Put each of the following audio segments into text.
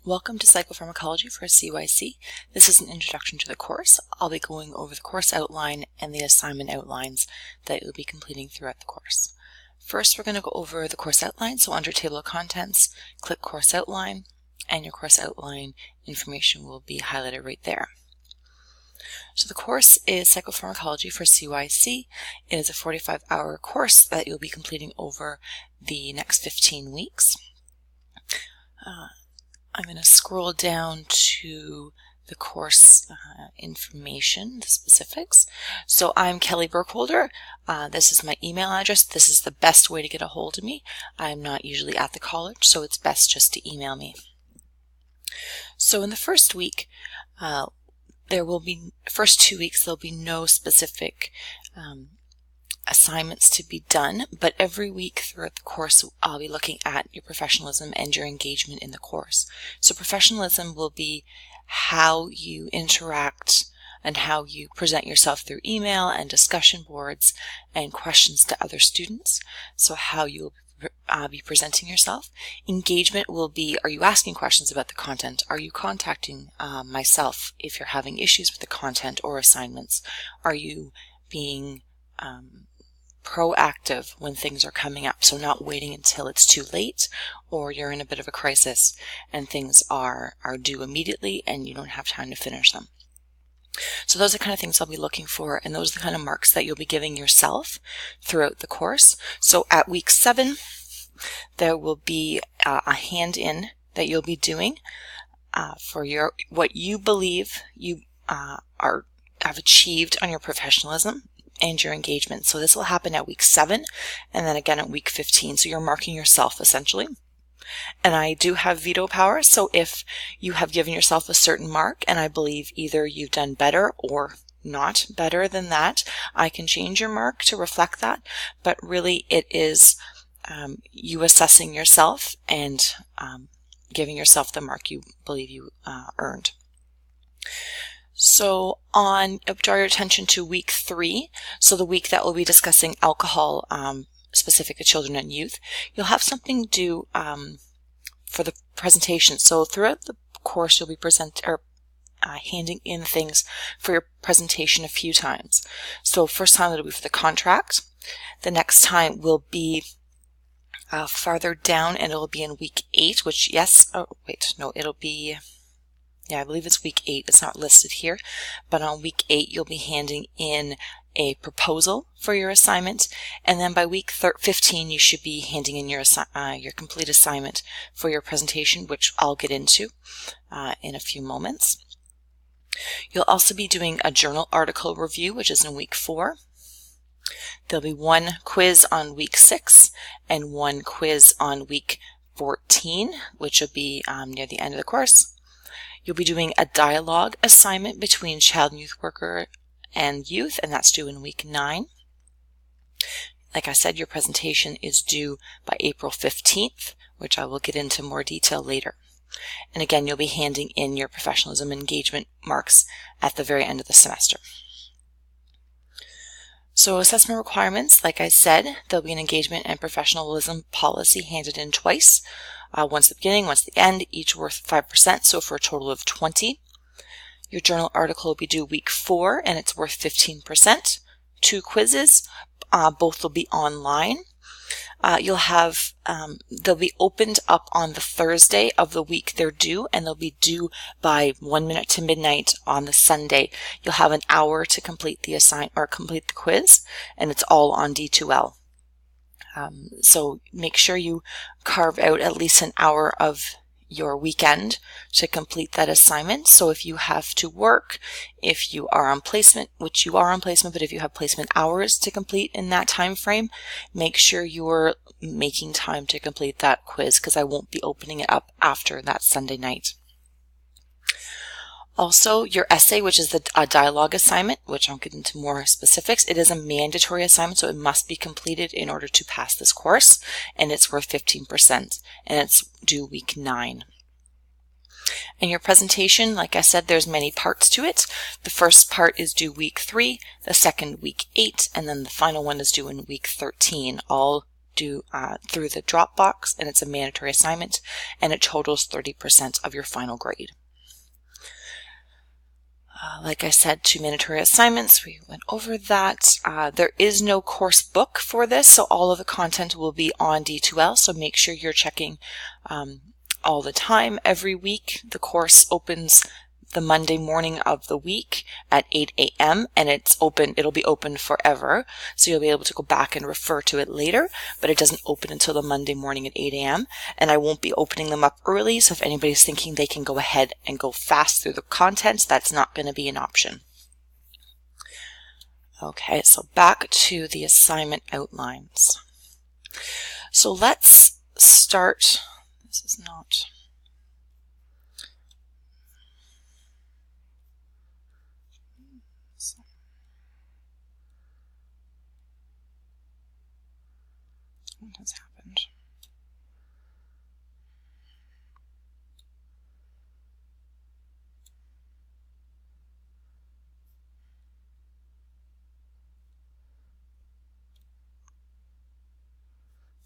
Welcome to Psychopharmacology for CYC. This is an introduction to the course. I'll be going over the course outline and the assignment outlines that you'll be completing throughout the course. First, we're going to go over the course outline. So under Table of Contents, click Course Outline, and your course outline information will be highlighted right there. So the course is Psychopharmacology for CYC. It is a 45-hour course that you'll be completing over the next 15 weeks. I'm going to scroll down to the course information, the specifics. So I'm Kelly Burkholder. This is my email address. This is the best way to get a hold of me. I'm not usually at the college, so it's best just to email me. So in the first week, first 2 weeks, there'll be no specific assignments to be done, but every week throughout the course I'll be looking at your professionalism and your engagement in the course. So professionalism will be how you interact and how you present yourself through email and discussion boards and questions to other students. So how you'll be presenting yourself. Engagement will be, are you asking questions about the content? Are you contacting myself if you're having issues with the content or assignments? Are you being proactive when things are coming up, so not waiting until it's too late or you're in a bit of a crisis and things are due immediately and you don't have time to finish them. So those are the kind of things I'll be looking for, and those are the kind of marks that you'll be giving yourself throughout the course. So at week 7 there will be a hand-in that you'll be doing for what you believe you have achieved on your professionalism and your engagement. So this will happen at week 7 and then again at week 15. So you're marking yourself essentially. And I do have veto power. So if you have given yourself a certain mark and I believe either you've done better or not better than that, I can change your mark to reflect that. But really it is you assessing yourself and giving yourself the mark you believe you earned. So draw your attention to week 3, so the week that we'll be discussing alcohol specific to children and youth. You'll have something due for the presentation. So throughout the course you'll be handing in things for your presentation a few times. So first time it'll be for the contract. The next time will be farther down, and it'll be in week 8, which I believe it's week 8. It's not listed here, but on week 8 you'll be handing in a proposal for your assignment, and then by week 15 you should be handing in your complete assignment for your presentation, which I'll get into in a few moments. You'll also be doing a journal article review, which is in week 4. There'll be one quiz on week 6 and one quiz on week 14, which will be near the end of the course. You'll be doing a dialogue assignment between child and youth worker and youth, and that's due in week 9. Like I said, your presentation is due by April 15th, which I will get into more detail later. And again, you'll be handing in your professionalism engagement marks at the very end of the semester. So assessment requirements, like I said, there'll be an engagement and professionalism policy handed in twice. Once at the beginning, once at the end, each worth 5%, so for a total of 20. Your journal article will be due week 4, and it's worth 15%. 2 quizzes, both will be online. They'll be opened up on the Thursday of the week they're due, and they'll be due by 1 minute to midnight on the Sunday. You'll have an hour to complete the complete the quiz, and it's all on D2L. So make sure you carve out at least an hour of your weekend to complete that assignment. So if you have to work, if you are on placement, which you are on placement, but if you have placement hours to complete in that time frame, make sure you're making time to complete that quiz, because I won't be opening it up after that Sunday night. Also, your essay, which is a dialogue assignment, which I'll get into more specifics, it is a mandatory assignment, so it must be completed in order to pass this course, and it's worth 15%, and it's due week 9. And your presentation, like I said, there's many parts to it. The first part is due week 3, the second week 8, and then the final one is due in week 13, all do through the Dropbox, and it's a mandatory assignment, and it totals 30% of your final grade. Like I said, 2 mandatory assignments, we went over that. There is no course book for this, so all of the content will be on D2L, so make sure you're checking all the time. Every week, the course opens the Monday morning of the week at 8 a.m. and it'll be open forever, so you'll be able to go back and refer to it later, but it doesn't open until the Monday morning at 8 a.m. and I won't be opening them up early, so if anybody's thinking they can go ahead and go fast through the content, that's not going to be an option. Okay, so back to the assignment outlines. So let's start. This is not... What has happened?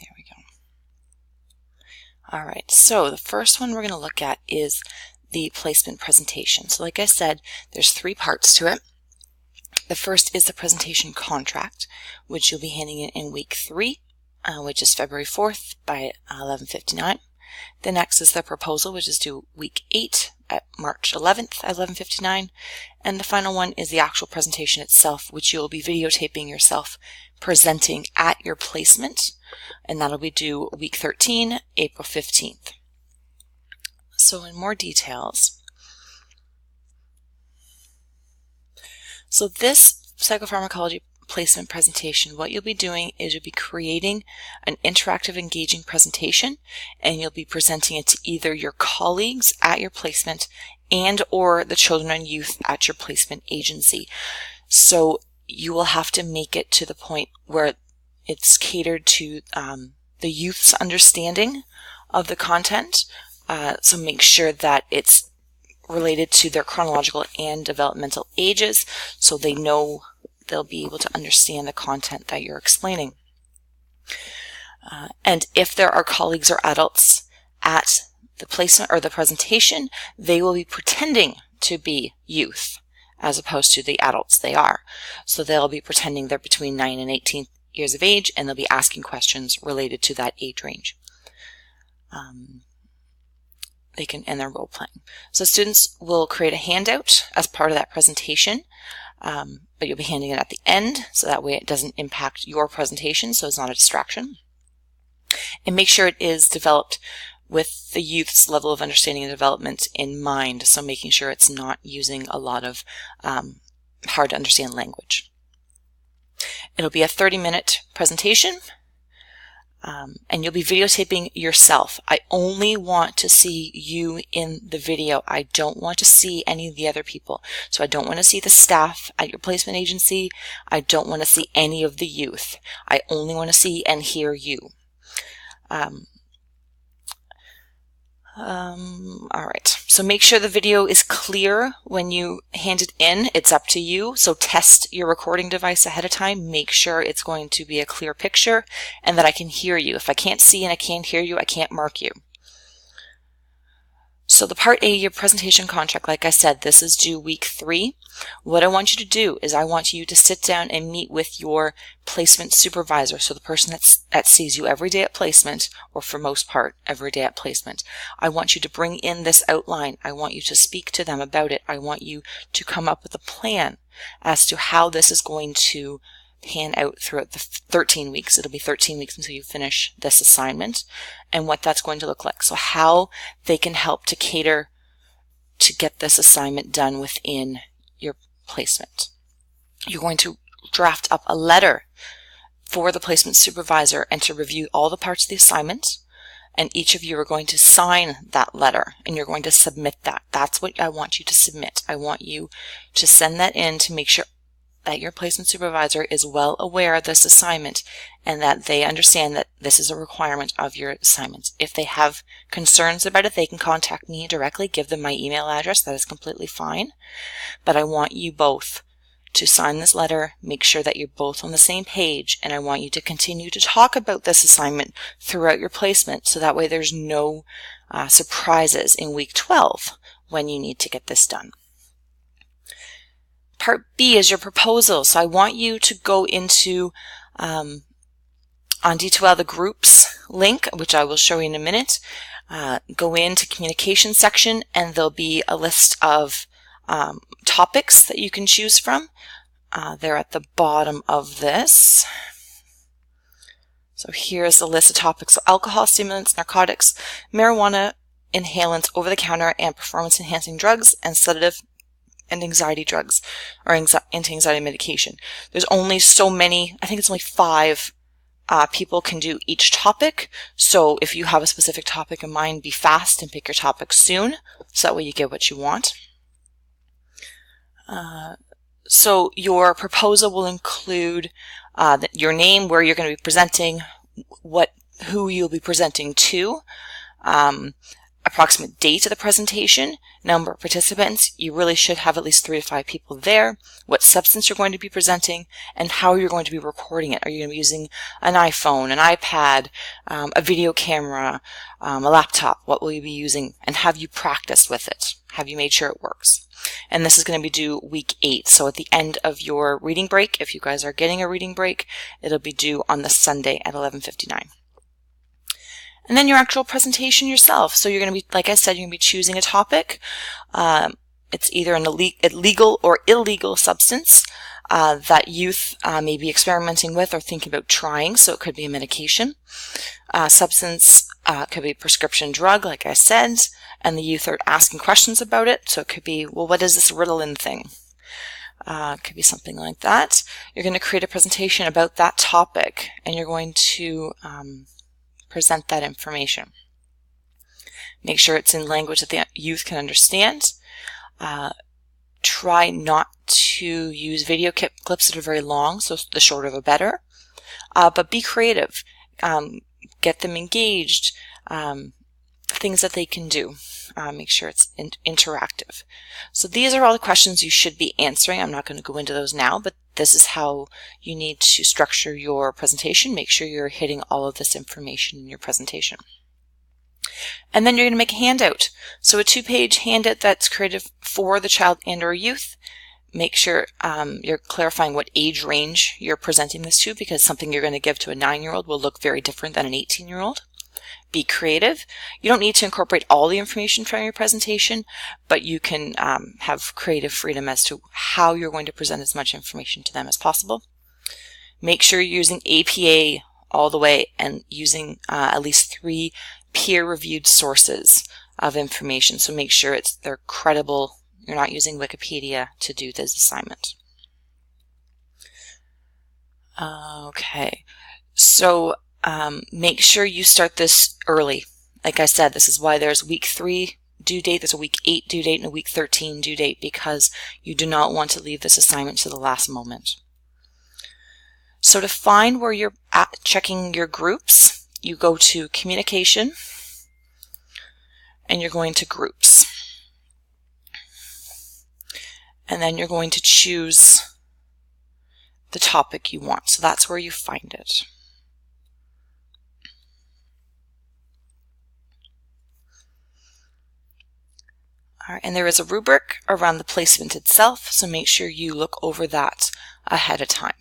There we go. All right, so the first one we're going to look at is the placement presentation. So like I said, there's 3 parts to it. The first is the presentation contract, which you'll be handing in week 3. Which is February 4th by 11:59. The next is the proposal, which is due week 8 at March 11th at 11:59. And the final one is the actual presentation itself, which you'll be videotaping yourself presenting at your placement. And that'll be due week 13, April 15th. So in more details. So this psychopharmacology placement presentation, what you'll be doing is you'll be creating an interactive, engaging presentation, and you'll be presenting it to either your colleagues at your placement and or the children and youth at your placement agency. So you will have to make it to the point where it's catered to the youth's understanding of the content. So make sure that it's related to their chronological and developmental ages, so they know they'll be able to understand the content that you're explaining. And if there are colleagues or adults at the placement or the presentation, they will be pretending to be youth as opposed to the adults they are. So they'll be pretending they're between 9 and 18 years of age, and they'll be asking questions related to that age range. And they're role playing. So students will create a handout as part of that presentation. But you'll be handing it at the end, so that way it doesn't impact your presentation, so it's not a distraction. And make sure it is developed with the youth's level of understanding and development in mind, so making sure it's not using a lot of hard to understand language. It'll be a 30-minute presentation, and you'll be videotaping yourself. I only want to see you in the video. I don't want to see any of the other people. So I don't want to see the staff at your placement agency. I don't want to see any of the youth. I only want to see and hear you. All right. So make sure the video is clear when you hand it in. It's up to you. So test your recording device ahead of time. Make sure it's going to be a clear picture and that I can hear you. If I can't see and I can't hear you, I can't mark you. So the Part A, your presentation contract, like I said, this is due week 3. What I want you to do is I want you to sit down and meet with your placement supervisor, so the person that sees you every day at placement, or for most part, every day at placement. I want you to bring in this outline. I want you to speak to them about it. I want you to come up with a plan as to how this is going to pan out throughout the 13 weeks. It'll be 13 weeks until you finish this assignment, and what that's going to look like. So how they can help to cater to get this assignment done within your placement. You're going to draft up a letter for the placement supervisor and to review all the parts of the assignment, and each of you are going to sign that letter and you're going to submit that. That's what I want you to submit. I want you to send that in to make sure that your placement supervisor is well aware of this assignment and that they understand that this is a requirement of your assignment. If they have concerns about it, they can contact me directly, give them my email address. That is completely fine. But I want you both to sign this letter. Make sure that you're both on the same page, and I want you to continue to talk about this assignment throughout your placement, so that way there's no surprises in week 12 when you need to get this done. Part B is your proposal. So I want you to go into on D2L, the groups link, which I will show you in a minute. Go into communication section, and there'll be a list of topics that you can choose from. They're at the bottom of this. So here's the list of topics. So alcohol, stimulants, narcotics, marijuana, inhalants, over-the-counter, and performance-enhancing drugs, and sedative and anxiety drugs, or anti-anxiety medication. There's only so many, I think it's only 5 people can do each topic. So if you have a specific topic in mind, be fast and pick your topic soon, so that way you get what you want. So your proposal will include your name, where you're going to be presenting, who you'll be presenting to, approximate date of the presentation, number of participants. You really should have at least 3 to 5 people there, what substance you're going to be presenting, and how you're going to be recording it. Are you going to be using an iPhone, an iPad, a video camera, a laptop? What will you be using? And have you practiced with it? Have you made sure it works? And this is going to be due week 8. So at the end of your reading break, if you guys are getting a reading break, it'll be due on the Sunday at 11:59. And then your actual presentation yourself. So you're going to be, like I said, you're going to be choosing a topic. It's either an legal or illegal substance that youth may be experimenting with or thinking about trying. So it could be a medication. Substance could be a prescription drug, like I said, and the youth are asking questions about it. So it could be, well, what is this Ritalin thing? It could be something like that. You're going to create a presentation about that topic, and you're going to present that information. Make sure it's in language that the youth can understand. Try not to use video clips that are very long, so the shorter the better. But be creative. Get them engaged. Things that they can do. Make sure it's interactive. So these are all the questions you should be answering. I'm not going to go into those now, but this is how you need to structure your presentation. Make sure you're hitting all of this information in your presentation. And then you're going to make a handout. So a 2-page handout that's created for the child and or youth. Make sure you're clarifying what age range you're presenting this to, because something you're going to give to a 9-year-old will look very different than an 18-year-old. Be creative. You don't need to incorporate all the information from your presentation, but you can have creative freedom as to how you're going to present as much information to them as possible. Make sure you're using APA all the way and using at least 3 peer-reviewed sources of information. So make sure they're credible. You're not using Wikipedia to do this assignment. Okay, so make sure you start this early. Like I said, this is why there's week 3 due date, there's a week 8 due date, and a week 13 due date, because you do not want to leave this assignment to the last moment. So to find where you're at checking your groups, you go to communication, and you're going to groups. And then you're going to choose the topic you want. So that's where you find it. All right, and there is a rubric around the placement itself, so make sure you look over that ahead of time.